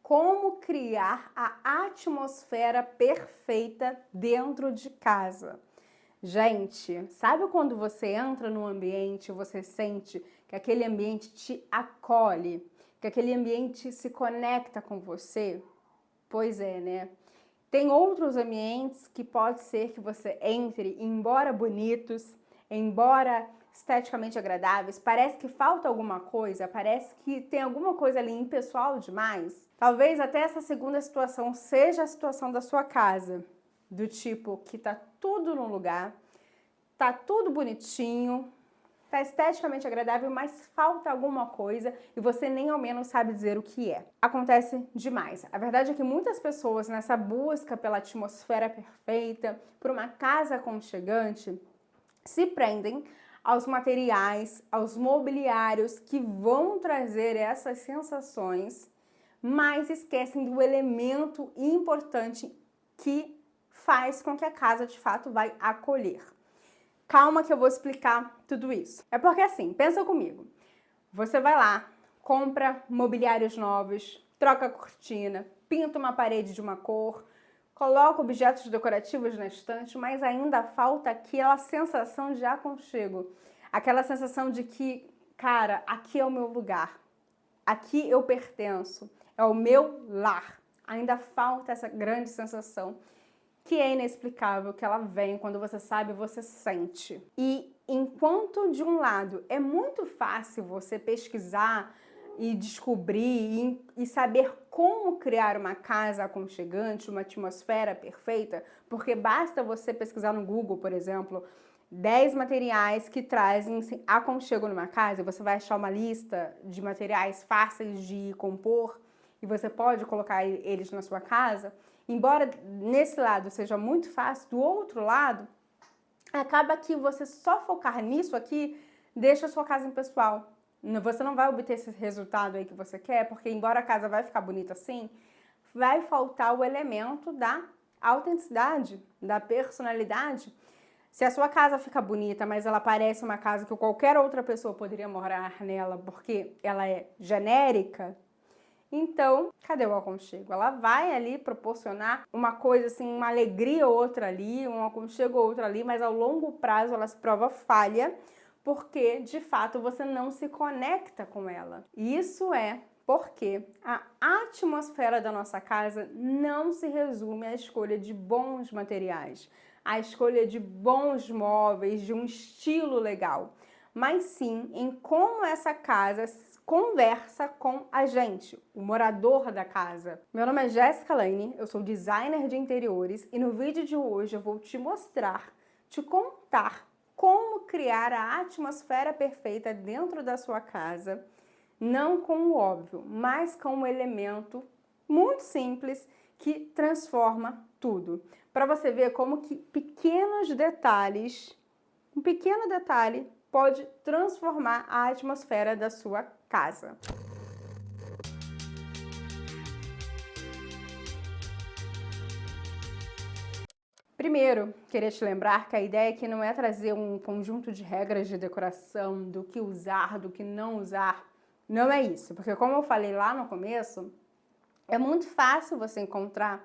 como criar a atmosfera perfeita dentro de casa. Gente, sabe quando você entra num ambiente e você sente que aquele ambiente te acolhe, que aquele ambiente se conecta com você? Pois é, né? Tem outros ambientes que pode ser que você entre, embora bonitos, embora esteticamente agradáveis, parece que falta alguma coisa, parece que tem alguma coisa ali impessoal demais. Talvez até essa segunda situação seja a situação da sua casa, do tipo que tá tudo no lugar, tá tudo bonitinho, tá esteticamente agradável, mas falta alguma coisa e você nem ao menos sabe dizer o que é. Acontece demais. A verdade é que muitas pessoas nessa busca pela atmosfera perfeita, por uma casa aconchegante, se prendem aos materiais, aos mobiliários que vão trazer essas sensações, mas esquecem do elemento importante que faz com que a casa de fato vai acolher. Calma que eu vou explicar tudo isso. É porque assim, pensa comigo. Você vai lá, compra mobiliários novos, troca a cortina, pinta uma parede de uma cor, coloca objetos decorativos na estante, mas ainda falta aquela sensação de aconchego. Aquela sensação de que, cara, aqui é o meu lugar. Aqui eu pertenço. É o meu lar. Ainda falta essa grande sensação que é inexplicável, que ela vem quando você sabe, você sente. E enquanto de um lado é muito fácil você pesquisar e descobrir e saber como criar uma casa aconchegante, uma atmosfera perfeita, porque basta você pesquisar no Google, por exemplo, 10 materiais que trazem aconchego numa casa, e você vai achar uma lista de materiais fáceis de compor e você pode colocar eles na sua casa. Embora nesse lado seja muito fácil, do outro lado, acaba que você só focar nisso aqui deixa a sua casa impessoal. Você não vai obter esse resultado aí que você quer, porque embora a casa vai ficar bonita assim, vai faltar o elemento da autenticidade, da personalidade. Se a sua casa fica bonita, mas ela parece uma casa que qualquer outra pessoa poderia morar nela porque ela é genérica, então, cadê o aconchego? Ela vai ali proporcionar uma coisa assim, uma alegria ou outra ali, um aconchego ou outro ali, mas ao longo prazo ela se prova falha, porque de fato você não se conecta com ela. Isso é porque a atmosfera da nossa casa não se resume à escolha de bons materiais, à escolha de bons móveis, de um estilo legal, mas sim em como essa casa conversa com a gente, o morador da casa. Meu nome é Jéssica Lane, eu sou designer de interiores e no vídeo de hoje eu vou te mostrar, te contar como criar a atmosfera perfeita dentro da sua casa, não com o óbvio, mas com um elemento muito simples que transforma tudo. Para você ver como que pequenos detalhes, um pequeno detalhe pode transformar a atmosfera da sua casa. Primeiro, queria te lembrar que a ideia aqui não é trazer um conjunto de regras de decoração, do que usar, do que não usar. Não é isso, porque como eu falei lá no começo, é muito fácil você encontrar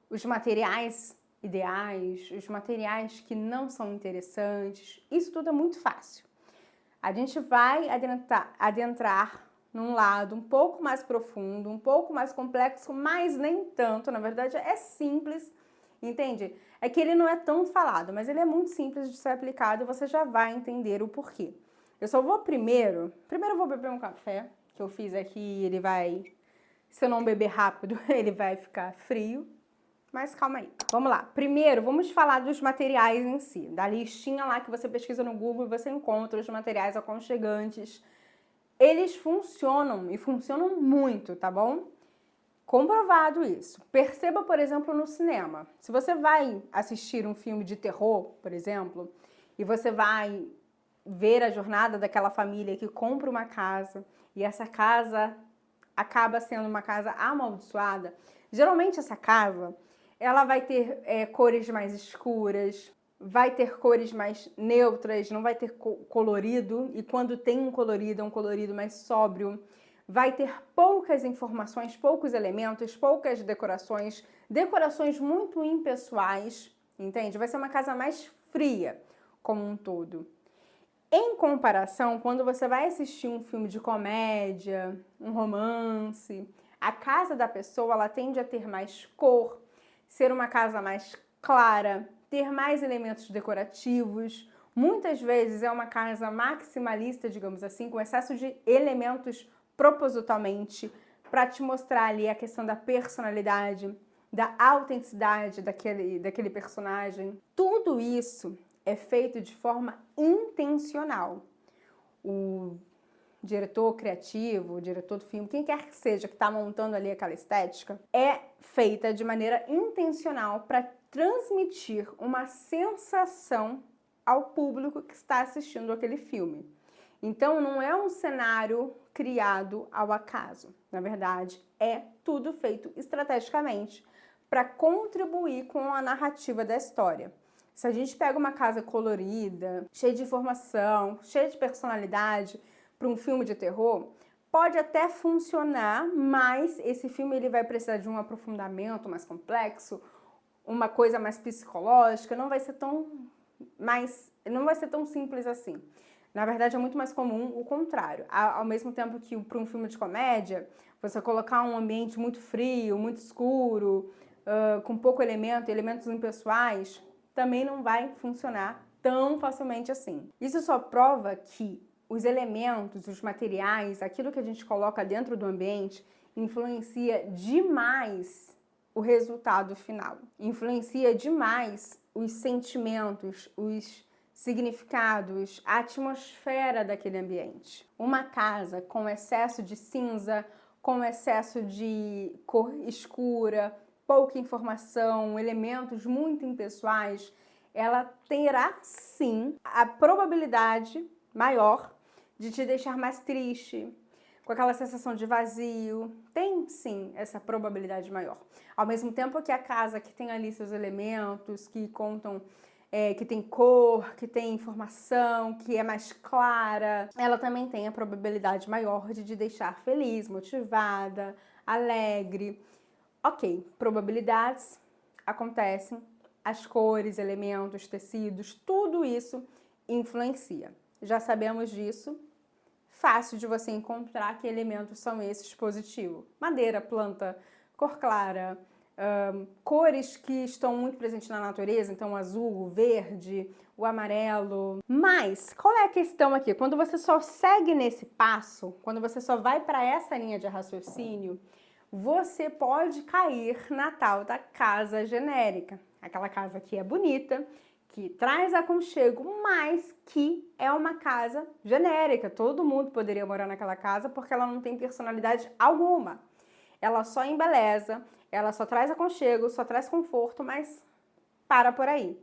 os materiais ideais, os materiais que não são interessantes. Isso tudo é muito fácil. A gente vai adentrar num lado um pouco mais profundo, um pouco mais complexo, mas nem tanto, na verdade é simples, entende? É que ele não é tão falado, mas ele é muito simples de ser aplicado e você já vai entender o porquê. Eu só vou primeiro eu vou beber um café, que eu fiz aqui, ele vai, se eu não beber rápido, ele vai ficar frio. Mas calma aí, vamos lá. Primeiro, vamos falar dos materiais em si, da listinha lá que você pesquisa no Google e você encontra os materiais aconchegantes. Eles funcionam e funcionam muito, tá bom? Comprovado isso. Perceba, por exemplo, no cinema. Se você vai assistir um filme de terror, por exemplo, e você vai ver a jornada daquela família que compra uma casa e essa casa acaba sendo uma casa amaldiçoada, geralmente essa casa ela vai ter cores mais escuras, vai ter cores mais neutras, não vai ter colorido, e quando tem um colorido, é um colorido mais sóbrio. vai ter poucas informações, poucos elementos, poucas decorações, decorações muito impessoais, entende? Vai ser uma casa mais fria como um todo. Em comparação, quando você vai assistir um filme de comédia, um romance, a casa da pessoa ela tende a ter mais cor, ser uma casa mais clara, ter mais elementos decorativos. Muitas vezes é uma casa maximalista, digamos assim, com excesso de elementos propositalmente para te mostrar ali a questão da personalidade, da autenticidade daquele personagem. Tudo isso é feito de forma intencional. O diretor criativo, o diretor do filme, quem quer que seja que está montando ali aquela estética, é feita de maneira intencional para transmitir uma sensação ao público que está assistindo aquele filme. Então, não é um cenário criado ao acaso. Na verdade, é tudo feito estrategicamente para contribuir com a narrativa da história. Se a gente pega uma casa colorida, cheia de informação, cheia de personalidade para um filme de terror, pode até funcionar, mas esse filme ele vai precisar de um aprofundamento mais complexo, uma coisa mais psicológica, não vai ser tão simples assim. Na verdade, é muito mais comum o contrário. Ao mesmo tempo que para um filme de comédia, você colocar um ambiente muito frio, muito escuro, com pouco elemento, elementos impessoais, também não vai funcionar tão facilmente assim. Isso só prova que os elementos, os materiais, aquilo que a gente coloca dentro do ambiente, influencia demais o resultado final. Influencia demais os sentimentos, os significados, a atmosfera daquele ambiente. Uma casa com excesso de cinza, com excesso de cor escura, pouca informação, elementos muito impessoais, ela terá sim a probabilidade maior de te deixar mais triste, com aquela sensação de vazio. Tem sim essa probabilidade maior. Ao mesmo tempo que a casa que tem ali seus elementos, que contam, que tem cor, que tem informação, que é mais clara, ela também tem a probabilidade maior de te deixar feliz, motivada, alegre. Ok, probabilidades acontecem, as cores, elementos, tecidos, tudo isso influencia. Já sabemos disso, fácil de você encontrar que elementos são esses positivos. Madeira, planta, cor clara, cores que estão muito presentes na natureza, então o azul, o verde, o amarelo. Mas qual é a questão aqui? Quando você só segue nesse passo, quando você só vai para essa linha de raciocínio, você pode cair na tal da casa genérica. Aquela casa que é bonita, que traz aconchego, mas que é uma casa genérica. Todo mundo poderia morar naquela casa porque ela não tem personalidade alguma. Ela só embeleza, ela só traz aconchego, só traz conforto, mas para por aí.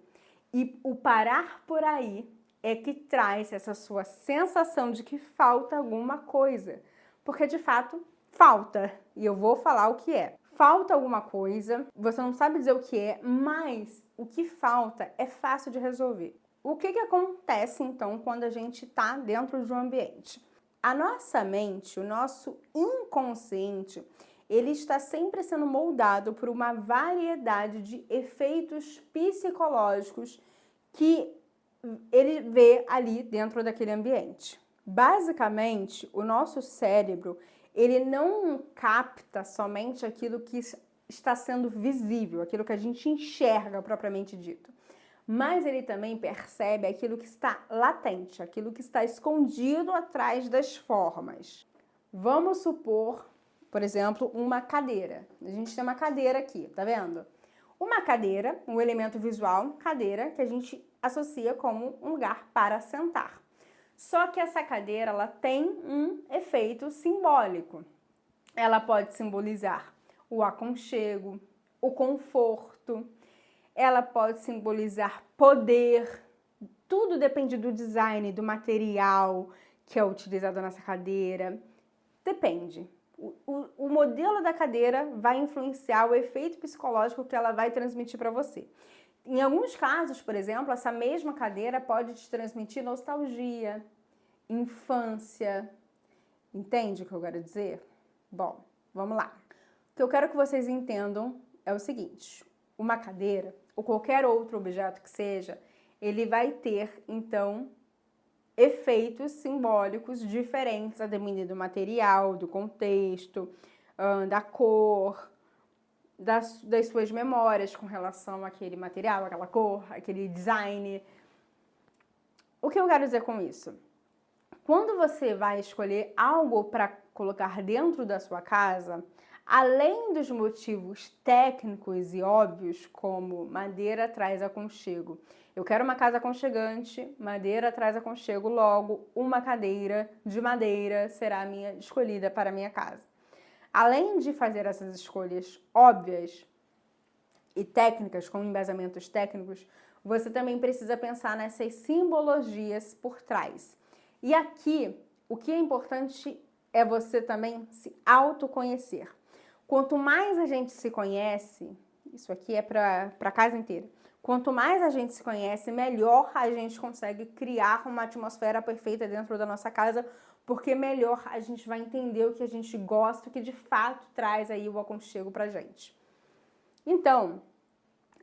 E o parar por aí é que traz essa sua sensação de que falta alguma coisa. Porque de fato falta, e eu vou falar o que é. Falta alguma coisa, você não sabe dizer o que é, mas o que falta é fácil de resolver. O que acontece então quando a gente está dentro de um ambiente? A nossa mente, o nosso inconsciente, ele está sempre sendo moldado por uma variedade de efeitos psicológicos que ele vê ali dentro daquele ambiente. Basicamente, o nosso cérebro, ele não capta somente aquilo que está sendo visível, aquilo que a gente enxerga propriamente dito, mas ele também percebe aquilo que está latente, aquilo que está escondido atrás das formas. Vamos supor, por exemplo, uma cadeira. A gente tem uma cadeira aqui, tá vendo? Uma cadeira, um elemento visual, cadeira, que a gente associa como um lugar para sentar. Só que essa cadeira, ela tem um efeito simbólico. Ela pode simbolizar o aconchego, o conforto, ela pode simbolizar poder. Tudo depende do design, do material que é utilizado nessa cadeira. Depende. O modelo da cadeira vai influenciar o efeito psicológico que ela vai transmitir para você. Em alguns casos, por exemplo, essa mesma cadeira pode te transmitir nostalgia, infância, Entende o que eu quero dizer? Bom, vamos lá. O que eu quero que vocês entendam é o seguinte: uma cadeira, ou qualquer outro objeto que seja, ele vai ter, então, efeitos simbólicos diferentes a depender do material, do contexto, da cor, das suas memórias com relação àquele material, aquela cor, aquele design. O que eu quero dizer com isso? Quando você vai escolher algo para colocar dentro da sua casa, além dos motivos técnicos e óbvios, como madeira traz aconchego. Eu quero uma casa aconchegante, madeira traz aconchego, logo uma cadeira de madeira será a minha escolhida para a minha casa. Além de fazer essas escolhas óbvias e técnicas, com embasamentos técnicos, você também precisa pensar nessas simbologias por trás. E aqui, o que é importante é você também se autoconhecer. Quanto mais a gente se conhece, isso aqui é para a casa inteira, quanto mais a gente se conhece, melhor a gente consegue criar uma atmosfera perfeita dentro da nossa casa, porque melhor a gente vai entender o que a gente gosta, o que de fato traz aí o aconchego pra gente. Então,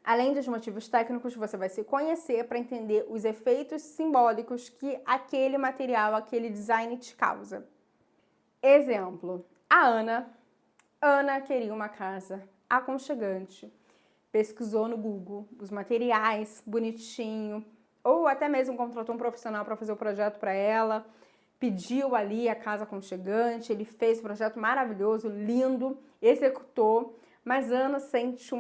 além dos motivos técnicos, você vai se conhecer para entender os efeitos simbólicos que aquele material, aquele design te causa. Exemplo, a Ana queria uma casa aconchegante, pesquisou no Google os materiais bonitinho, ou até mesmo contratou um profissional para fazer o projeto para ela, pediu ali a casa aconchegante, ele fez um projeto maravilhoso, lindo, executou, mas Ana sente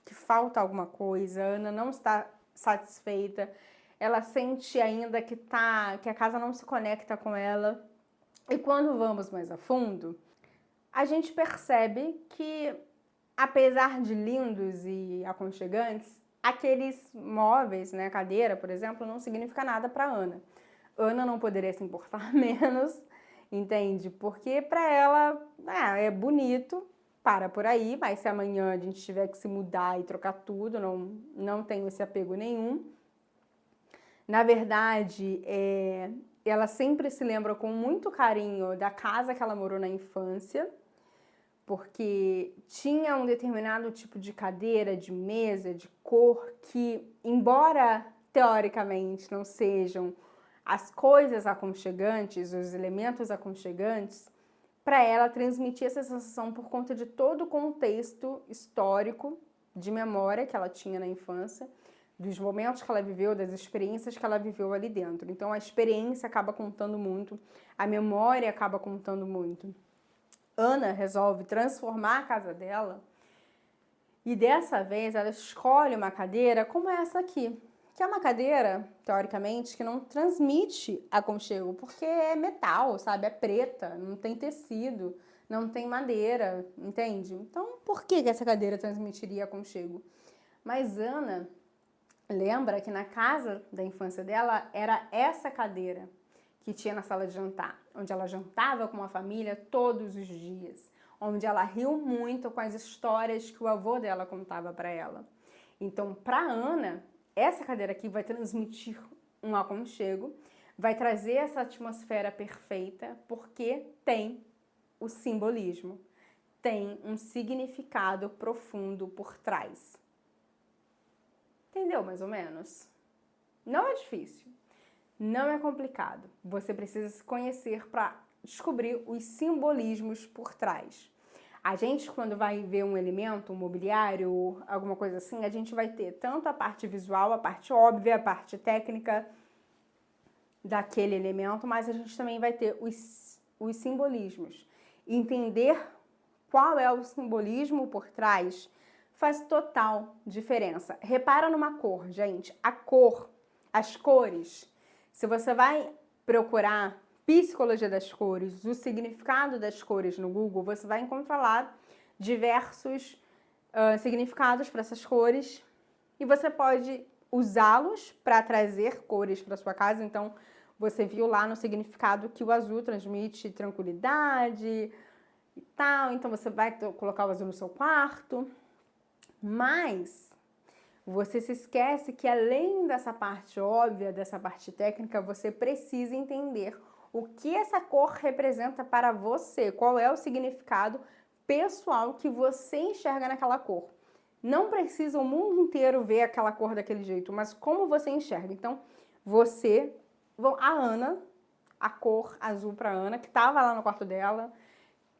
que falta alguma coisa, Ana não está satisfeita, ela sente ainda que a casa não se conecta com ela. E quando vamos mais a fundo, a gente percebe que, apesar de lindos e aconchegantes, aqueles móveis, né, cadeira, por exemplo, não significa nada para Ana. Ana não poderia se importar menos, entende? Porque para ela é bonito, para por aí, mas se amanhã a gente tiver que se mudar e trocar tudo, não tenho esse apego nenhum. Na verdade, ela sempre se lembra com muito carinho da casa que ela morou na infância, porque tinha um determinado tipo de cadeira, de mesa, de cor que, embora teoricamente não sejam as coisas aconchegantes, os elementos aconchegantes, para ela transmitir essa sensação por conta de todo o contexto histórico de memória que ela tinha na infância, dos momentos que ela viveu, das experiências que ela viveu ali dentro. Então a experiência acaba contando muito, a memória acaba contando muito. Ana resolve transformar a casa dela e dessa vez ela escolhe uma cadeira como essa aqui, que é uma cadeira, teoricamente, que não transmite aconchego, porque é metal, sabe? É preta, não tem tecido, não tem madeira, entende? Então, por que essa cadeira transmitiria aconchego? Mas Ana lembra que na casa da infância dela era essa cadeira que tinha na sala de jantar, onde ela jantava com a família todos os dias, onde ela riu muito com as histórias que o avô dela contava para ela. Então, para Ana, essa cadeira aqui vai transmitir um aconchego, vai trazer essa atmosfera perfeita, porque tem o simbolismo, tem um significado profundo por trás. Entendeu mais ou menos? Não é difícil, não é complicado. Você precisa se conhecer para descobrir os simbolismos por trás. A gente, quando vai ver um elemento, um mobiliário, alguma coisa assim, a gente vai ter tanto a parte visual, a parte óbvia, a parte técnica daquele elemento, mas a gente também vai ter os simbolismos. Entender qual é o simbolismo por trás faz total diferença. Repara numa cor, gente. A cor, as cores. Se você vai procurar psicologia das cores, o significado das cores no Google, você vai encontrar lá diversos significados para essas cores e você pode usá-los para trazer cores para sua casa. Então, você viu lá no significado que o azul transmite tranquilidade e tal, então você vai colocar o azul no seu quarto, mas você se esquece que além dessa parte óbvia, dessa parte técnica, você precisa entender O que essa cor representa para você? Qual é o significado pessoal que você enxerga naquela cor? Não precisa o mundo inteiro ver aquela cor daquele jeito, mas como você enxerga. Então, a Ana, a cor azul para Ana, que estava lá no quarto dela,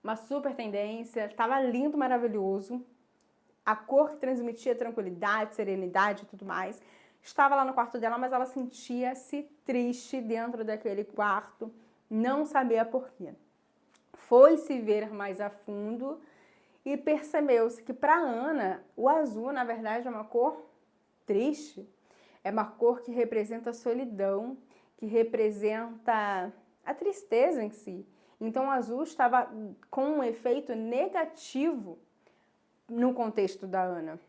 uma super tendência, estava lindo, maravilhoso. A cor que transmitia tranquilidade, serenidade e tudo mais. Estava lá no quarto dela, mas ela sentia-se triste dentro daquele quarto, não sabia por quê. Foi se ver mais a fundo e percebeu-se que para Ana, o azul, na verdade, é uma cor triste. É uma cor que representa a solidão, que representa a tristeza em si. Então, o azul estava com um efeito negativo no contexto da Ana.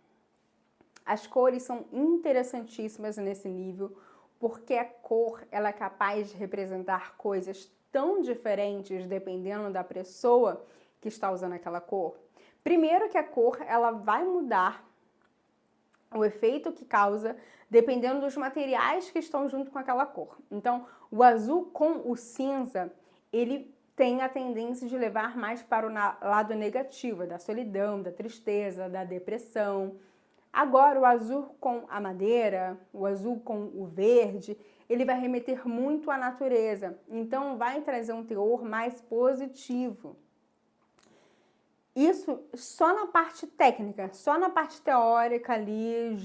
As cores são interessantíssimas nesse nível, porque a cor ela é capaz de representar coisas tão diferentes dependendo da pessoa que está usando aquela cor. Primeiro que a cor ela vai mudar o efeito que causa dependendo dos materiais que estão junto com aquela cor. Então, o azul com o cinza, ele tem a tendência de levar mais para o lado negativo, da solidão, da tristeza, da depressão. Agora, o azul com a madeira, o azul com o verde, ele vai remeter muito à natureza. Então, vai trazer um teor mais positivo. Isso só na parte técnica, só na parte teórica ali,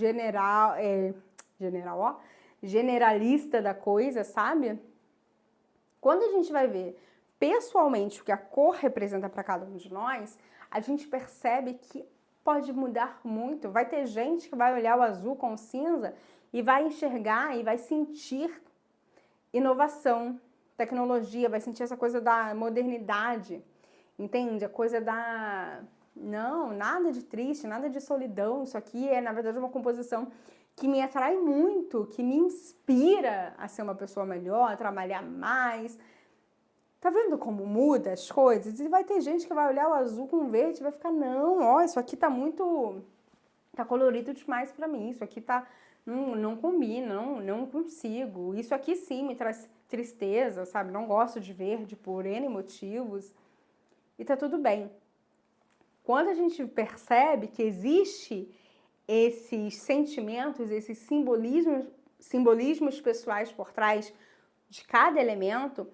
generalista da coisa, sabe? Quando a gente vai ver pessoalmente o que a cor representa para cada um de nós, a gente percebe que pode mudar muito. Vai ter gente que vai olhar o azul com o cinza e vai enxergar e vai sentir inovação, tecnologia, vai sentir essa coisa da modernidade. Entende? A coisa da... Não, nada de triste, nada de solidão. Isso aqui é, na verdade, uma composição que me atrai muito, que me inspira a ser uma pessoa melhor, a trabalhar mais. Tá vendo como muda as coisas? E vai ter gente que vai olhar o azul com o verde e vai ficar, não, ó, isso aqui tá muito... Tá colorido demais pra mim, isso aqui tá... Não combina, não consigo. Isso aqui sim me traz tristeza, sabe? Não gosto de verde por N motivos. E tá tudo bem. Quando a gente percebe que existe esses sentimentos, esses simbolismos pessoais por trás de cada elemento,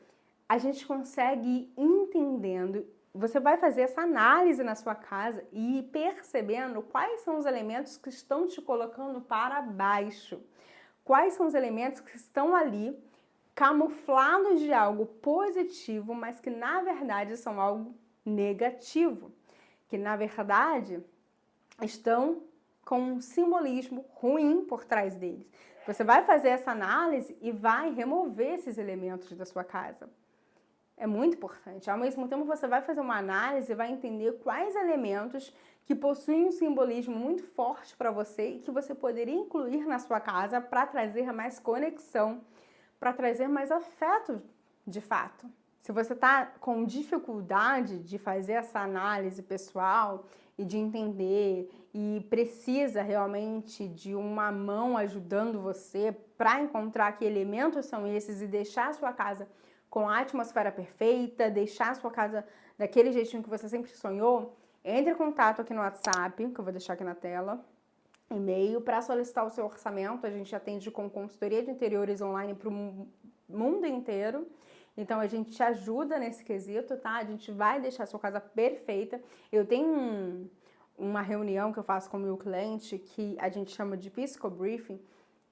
a gente consegue ir entendendo. Você vai fazer essa análise na sua casa e ir percebendo quais são os elementos que estão te colocando para baixo. Quais são os elementos que estão ali camuflados de algo positivo, mas que na verdade são algo negativo, que na verdade estão com um simbolismo ruim por trás deles. Você vai fazer essa análise e vai remover esses elementos da sua casa. É muito importante. Ao mesmo tempo, você vai fazer uma análise e vai entender quais elementos que possuem um simbolismo muito forte para você e que você poderia incluir na sua casa para trazer mais conexão, para trazer mais afeto de fato. Se você está com dificuldade de fazer essa análise pessoal e de entender e precisa realmente de uma mão ajudando você para encontrar que elementos são esses e deixar a sua casa com a atmosfera perfeita, deixar a sua casa daquele jeitinho que você sempre sonhou, entre em contato aqui no WhatsApp, que eu vou deixar aqui na tela, e-mail, para solicitar o seu orçamento. A gente atende com consultoria de interiores online para o mundo inteiro. Então, a gente te ajuda nesse quesito, tá? A gente vai deixar a sua casa perfeita. Eu tenho uma reunião que eu faço com o meu cliente, que a gente chama de Psycho Briefing,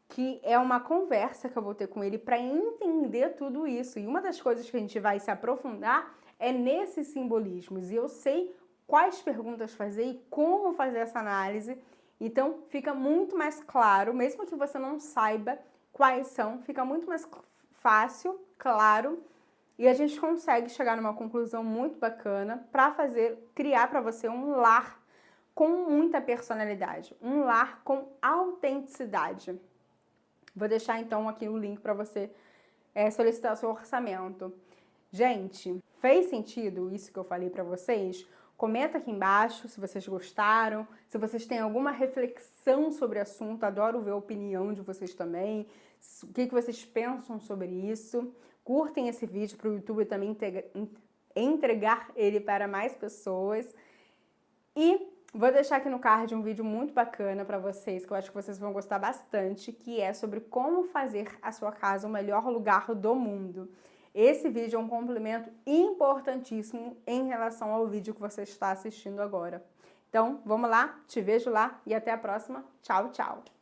que é uma conversa que eu vou ter com ele para entender tudo isso. E uma das coisas que a gente vai se aprofundar é nesses simbolismos. E eu sei quais perguntas fazer e como fazer essa análise. Então, fica muito mais claro, mesmo que você não saiba quais são, fica muito mais fácil, claro, e a gente consegue chegar numa conclusão muito bacana para criar para você um lar com muita personalidade, um lar com autenticidade. Vou deixar então aqui o link para você solicitar o seu orçamento. Gente, fez sentido isso que eu falei para vocês? Comenta aqui embaixo se vocês gostaram, se vocês têm alguma reflexão sobre o assunto, adoro ver a opinião de vocês também, o que vocês pensam sobre isso. curtem esse vídeo para o YouTube também entregar ele para mais pessoas. E vou deixar aqui no card um vídeo muito bacana para vocês, que eu acho que vocês vão gostar bastante, que é sobre como fazer a sua casa o melhor lugar do mundo. Esse vídeo é um complemento importantíssimo em relação ao vídeo que você está assistindo agora. Então, vamos lá, te vejo lá e até a próxima. Tchau, tchau!